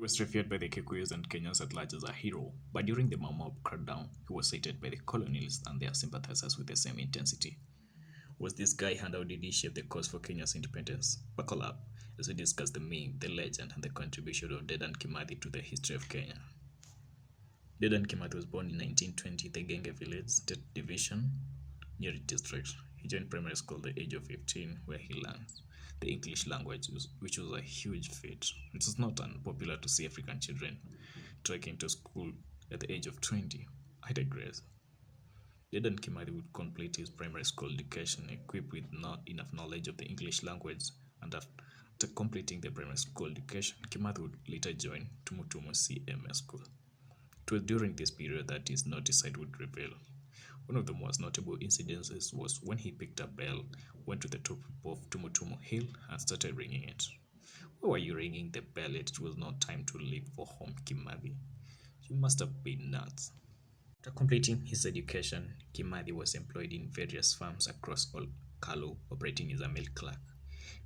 Was revered by the Kikuyus and Kenyans at large as a hero, but during the Mau Mau crackdown, he was cited by the colonialists and their sympathizers with the same intensity. Was this guy and how did he shape the cause for Kenya's independence? Buckle up as we discuss the meme, the legend, and the contribution of Dedan Kimathi to the history of Kenya. Dedan Kimathi was born in 1920 in the Genge village, State Division, Nyeri district. He joined primary school at the age of 15, where he learned the English language, which was a huge feat. It is not unpopular to see African children trekking to school at the age of 20. I digress. Dedan Kimathi would complete his primary school education equipped with not enough knowledge of the English language, and after completing the primary school education, Kimathi would later join Tumutumu CMS school. It was during this period that his naughty side would reveal. One of the most notable incidences was when he picked a bell, went to the top of Tumutumu Hill, and started ringing it. Why were you ringing the bell? It was not time to leave for home, Kimathi. You must have been nuts. After completing his education, Kimathi was employed in various firms across all Kalu, operating as a mill clerk.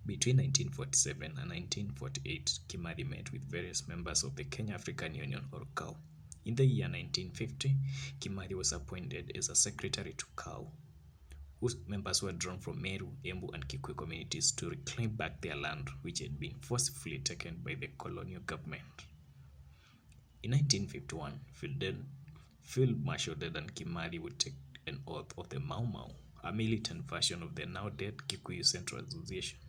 Between 1947 and 1948, Kimathi met with various members of the Kenya African Union, or KAU. In the year 1950, Kimathi was appointed as a secretary to KAU, whose members were drawn from Meru, Embu, and Kikuyu communities to reclaim back their land, which had been forcibly taken by the colonial government. In 1951, Field Marshal Dedan Kimathi would take an oath of the Mau Mau, a militant version of the now dead Kikuyu Central Association.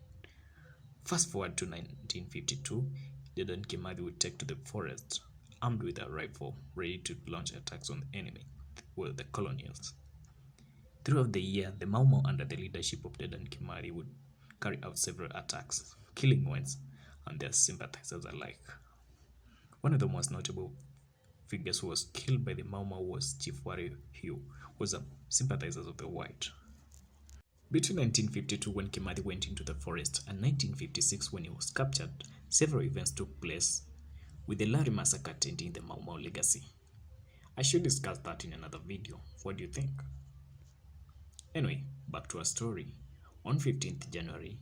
Fast forward to 1952, Dedan Kimathi would take to the forest, armed with a rifle, ready to launch attacks on the enemy, were the colonialists. Throughout the year, the Mau Mau, under the leadership of Dedan Kimathi, would carry out several attacks, killing whites and their sympathizers alike. One of the most notable figures who was killed by the Mau Mau was Chief Warrior Hugh, who was a sympathizer of the white. Between 1952, when Kimathi went into the forest, and 1956, when he was captured, several events took place, with the Larry massacre tainting the Mau Mau legacy. I should discuss that in another video. What do you think? Anyway, back to our story. On 15th January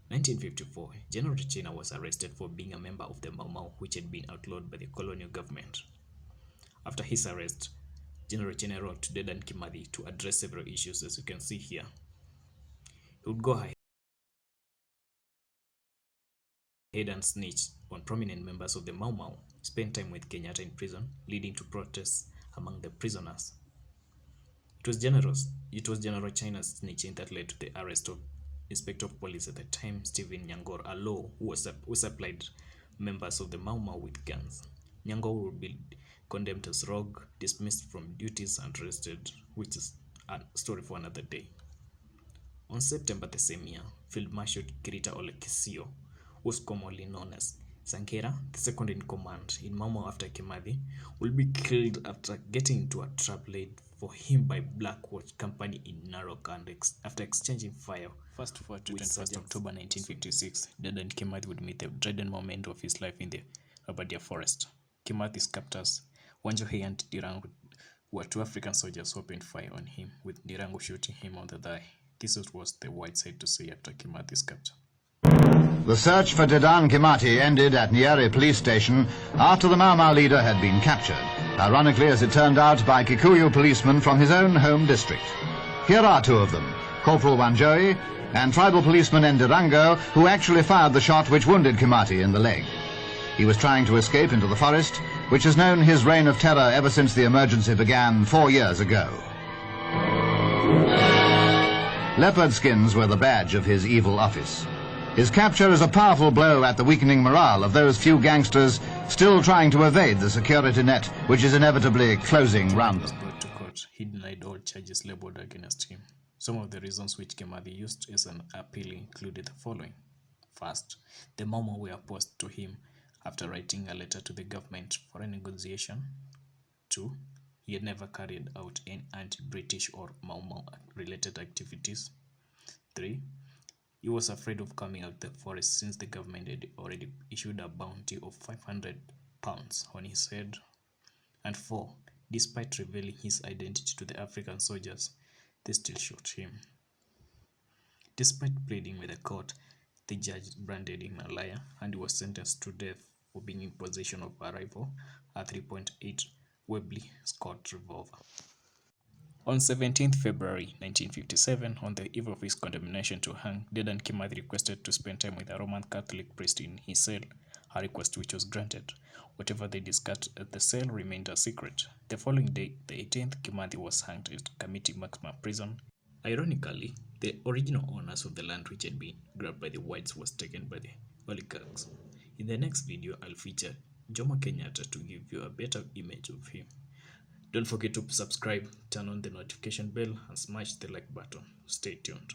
1954, General China was arrested for being a member of the Mau Mau, which had been outlawed by the colonial government. After his arrest, General China wrote to Dedan Kimathi to address several issues, as you can see here. He would go ahead and snitch on prominent members of the Mau Mau, spend time with Kenyatta in prison, leading to protests among the prisoners. It was General China's snitching that led to the arrest of Inspector of Police at the time, Stephen Nyangor, a law who supplied members of the Mau Mau with guns. Nyangor would be condemned as rogue, dismissed from duties, and arrested, which is a story for another day. On September the same year, Field Marshal Kirita Ole Kisio, who was commonly known as Sankera, the second in command in Mau Mau after Kimathi, will be killed after getting into a trap laid for him by Black Watch Company in Narok, and after exchanging fire. Fast forward to 21st October 1956, Dedan Kimathi would meet the dreaded moment of his life in the Abadia forest. Kimathi's captors, Wanjohi and Dirangu, were two African soldiers who opened fire on him, with Dirangu shooting him on the thigh. This was what the white side to say after Kimathi's capture. The search for Dedan Kimathi ended at Nyeri police station after the Mau Mau leader had been captured, ironically as it turned out by Kikuyu policemen from his own home district. Here are two of them, Corporal Wanjohi and tribal policeman Ndirango, who actually fired the shot which wounded Kimathi in the leg. He was trying to escape into the forest, which has known his reign of terror ever since the emergency began 4 years ago. Leopard skins were the badge of his evil office. His capture is a powerful blow at the weakening morale of those few gangsters still trying to evade the security net which is inevitably closing round them. Brought to court, he denied all charges labeled against him. Some of the reasons which Kimathi used as an appeal included the following. First, the Mau Mau were opposed to him after writing a letter to the government for a negotiation. 2, he had never carried out any anti-British or Mau Mau related activities. 3, he was afraid of coming out the forest since the government had already issued a bounty of £500 on his head. And 4, despite revealing his identity to the African soldiers, they still shot him. Despite pleading with the court, the judge branded him a liar and he was sentenced to death for being in possession of a rifle, a 3.8 Webley Scott revolver. On 17th February 1957, on the eve of his condemnation to hang, Dedan Kimathi requested to spend time with a Roman Catholic priest in his cell, a request which was granted. Whatever they discussed at the cell remained a secret. The following day, the 18th, Kimathi was hanged at Committee Maximum Prison. Ironically, the original owners of the land which had been grabbed by the whites was taken by the oligarchs. In the next video, I'll feature Jomo Kenyatta to give you a better image of him. Don't forget to subscribe, turn on the notification bell, and smash the like button. Stay tuned.